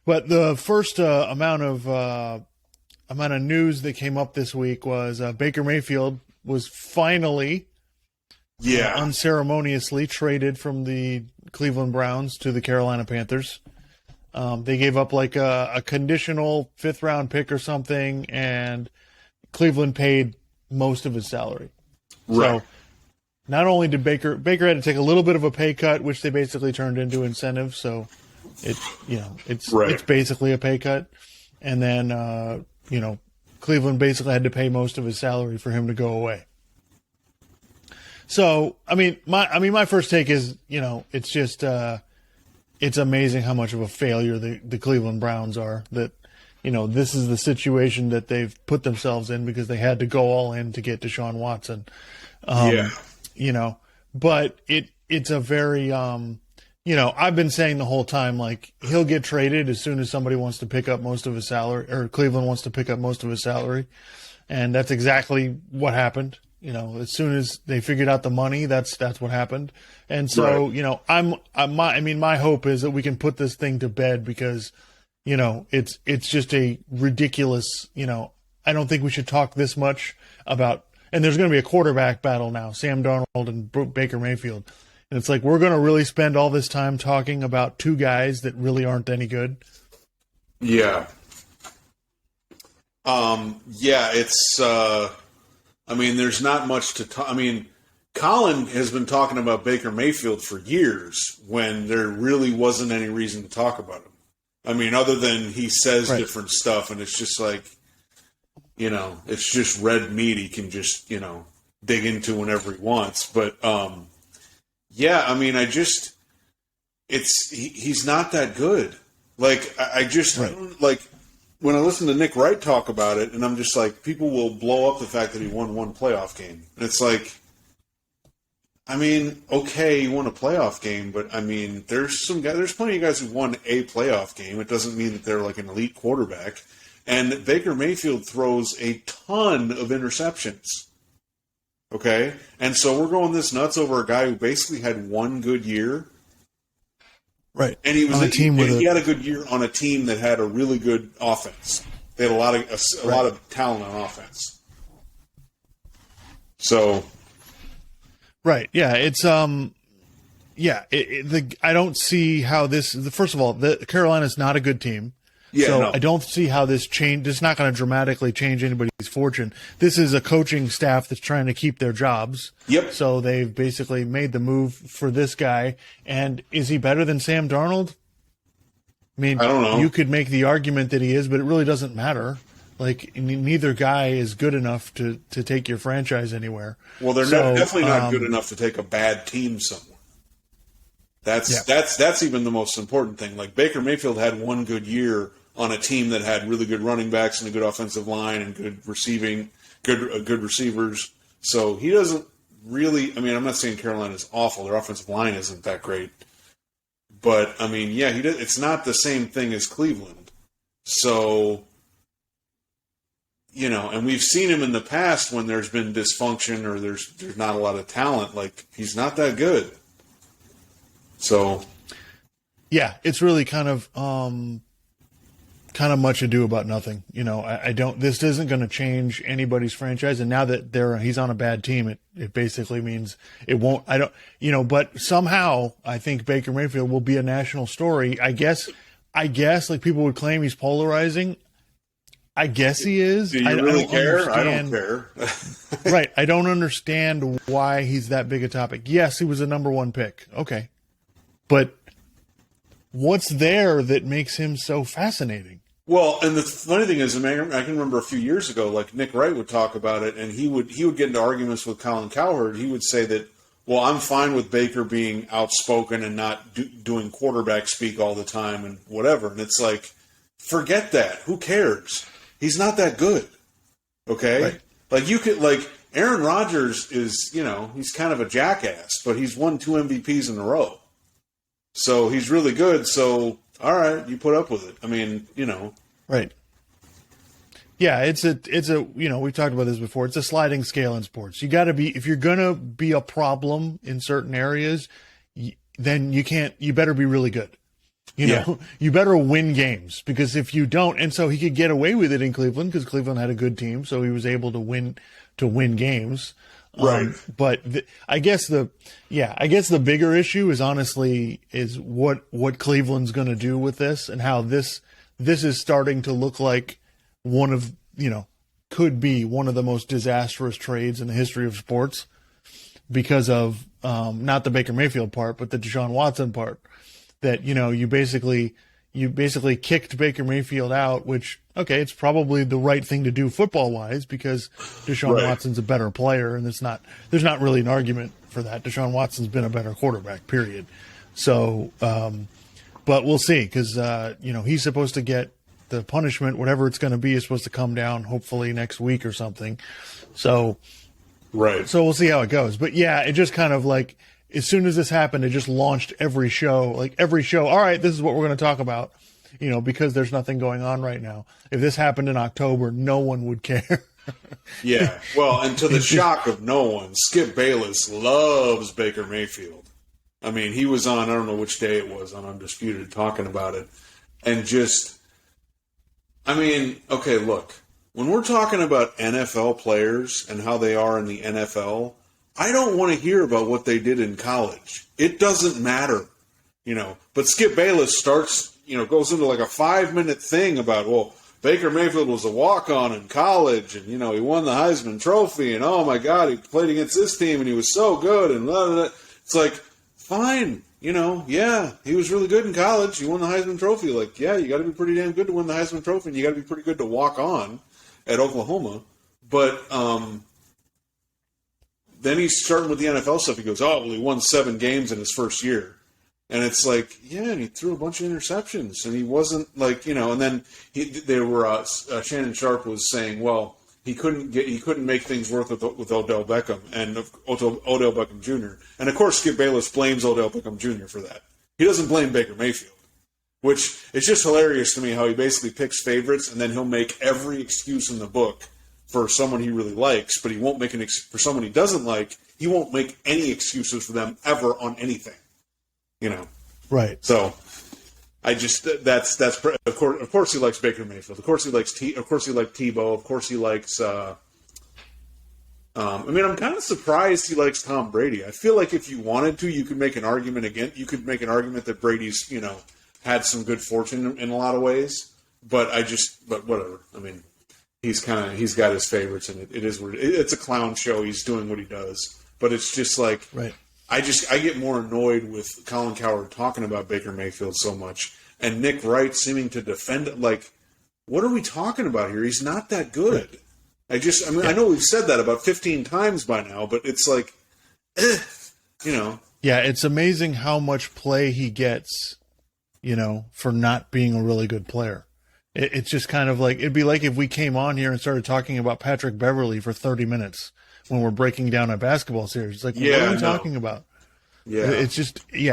But the first amount of news that came up this week was Baker Mayfield was finally unceremoniously traded from the Cleveland Browns to the Carolina Panthers. They gave up like a conditional 5th round pick or something, and Cleveland paid most of his salary. Right. So not only did Baker had to take a little bit of a pay cut, which they basically turned into incentives. So it's basically a pay cut. And then, Cleveland basically had to pay most of his salary for him to go away. So, my first take is, it's just, it's amazing how much of a failure the Cleveland Browns are. That, this is the situation that they've put themselves in because they had to go all in to get Deshaun Watson. But it's a very, I've been saying the whole time, like, he'll get traded as soon as somebody wants to pick up most of his salary, or Cleveland wants to pick up most of his salary. And that's exactly what happened. As soon as they figured out the money, that's what happened. And so, my hope is that we can put this thing to bed because, it's just a ridiculous, I don't think we should talk this much about, and there's going to be a quarterback battle now, Sam Darnold and Baker Mayfield. And it's like, we're going to really spend all this time talking about two guys that really aren't any good. Yeah. It's, there's not much to talk. Colin has been talking about Baker Mayfield for years when there really wasn't any reason to talk about him. Other than he says different stuff, and it's just like, it's just red meat he can just, dig into whenever he wants. But, he's not that good. Like, like, when I listen to Nick Wright talk about it, and I'm just like, people will blow up the fact that he won one playoff game. And it's like, okay, he won a playoff game, but there's plenty of guys who won a playoff game. It doesn't mean that they're like an elite quarterback. And Baker Mayfield throws a ton of interceptions. Okay? And so we're going this nuts over a guy who basically had one good year. Right. And he was he had a good year on a team that had a really good offense. They had a lot of talent on offense. So right. Yeah, it's I don't see how this first of all, Carolina's not a good team. Yeah, so no. I don't see how this change. It's not going to dramatically change anybody's fortune. This is a coaching staff that's trying to keep their jobs. Yep. So they've basically made the move for this guy. And is he better than Sam Darnold? I don't know. You could make the argument that he is, but it really doesn't matter. Like, neither guy is good enough to take your franchise anywhere. Well, they're definitely not good enough to take a bad team somewhere. That's even the most important thing. Like, Baker Mayfield had one good year on a team that had really good running backs and a good offensive line and good receivers. So he doesn't really. I'm not saying Carolina's awful. Their offensive line isn't that great, but it's not the same thing as Cleveland. So, and we've seen him in the past when there's been dysfunction or there's not a lot of talent. Like, he's not that good. So, yeah, it's really kind of much ado about nothing. I don't. This isn't going to change anybody's franchise. And now that he's on a bad team, it basically means it won't. I don't. But somehow I think Baker Mayfield will be a national story. I guess like people would claim he's polarizing. I guess he is. Do you really care? I don't care. Right. I don't understand why he's that big a topic. Yes, he was a number one pick. Okay. But what's there that makes him so fascinating? Well, and the funny thing is, I can remember a few years ago, like Nick Wright would talk about it, and he would get into arguments with Colin Cowherd. He would say that, well, I'm fine with Baker being outspoken and not doing quarterback speak all the time and whatever. And it's like, forget that. Who cares? He's not that good. Okay? Right. Like, Aaron Rodgers is, he's kind of a jackass, but he's won 2 MVPs in a row. So he's really good. So, all right, you put up with it. Right. Yeah, it's a we've talked about this before. It's a sliding scale in sports. You got to be, if you're going to be a problem in certain areas, then you better be really good. You Yeah. know, you better win games, because if you don't, and so he could get away with it in Cleveland because Cleveland had a good team, so he was able to win games. Right. But I guess the bigger issue is honestly is what Cleveland's going to do with this, and how this is starting to look like one of, could be one of the most disastrous trades in the history of sports, because of not the Baker Mayfield part, but the Deshaun Watson part. That, you basically kicked Baker Mayfield out, which, okay, it's probably the right thing to do football wise, because Deshaun Right. Watson's a better player, and there's not really an argument for that. Deshaun Watson's been a better quarterback, period. So, but we'll see, because he's supposed to get the punishment, whatever it's going to be, is supposed to come down hopefully next week or something. So Right. we'll see how it goes. But yeah, it just kind of like, as soon as this happened, it just launched every show. All right, this is what we're going to talk about, because there's nothing going on right now. If this happened in October, no one would care. Yeah. Well, and to the shock of no one, Skip Bayless loves Baker Mayfield. I mean, he was on, I don't know which day it was, on Undisputed talking about it. And just, okay, look, when we're talking about NFL players and how they are in the NFL, I don't want to hear about what they did in college. It doesn't matter, But Skip Bayless starts, goes into like a 5-minute thing about, well, Baker Mayfield was a walk-on in college, and, he won the Heisman Trophy, and, oh, my God, he played against this team, and he was so good, and blah, blah, blah. It's like, fine, yeah, he was really good in college. He won the Heisman Trophy. Like, yeah, you got to be pretty damn good to win the Heisman Trophy, and you got to be pretty good to walk on at Oklahoma. But, then he's starting with the NFL stuff. He goes, oh, well, he won 7 games in his first year. And it's like, yeah, and he threw a bunch of interceptions. And he wasn't like, and then Shannon Sharp was saying, well, he couldn't make things work with Odell Beckham and Odell Beckham Jr. And, of course, Skip Bayless blames Odell Beckham Jr. for that. He doesn't blame Baker Mayfield, which is just hilarious to me how he basically picks favorites and then he'll make every excuse in the book for someone he really likes, but he won't make for someone he doesn't like. He won't make any excuses for them ever on anything, Right. So I just that's of course he likes Baker Mayfield. Of course he likes Of course he likes Tebow. Of course he likes. I'm kind of surprised he likes Tom Brady. I feel like if you wanted to, you could make an argument You could make an argument that Brady's had some good fortune in a lot of ways. But whatever. He's got his favorites, and it's a clown show. He's doing what he does, but it's just like, right. I get more annoyed with Colin Cowherd talking about Baker Mayfield so much, and Nick Wright seeming to defend it. Like, what are we talking about here? He's not that good. Right. I know we've said that about 15 times by now, but it's like, Yeah, it's amazing how much play he gets, for not being a really good player. It's just kind of like, it'd be like if we came on here and started talking about Patrick Beverly for 30 minutes when we're breaking down a basketball series. It's like, what are we talking about? Yeah. It's just, yeah,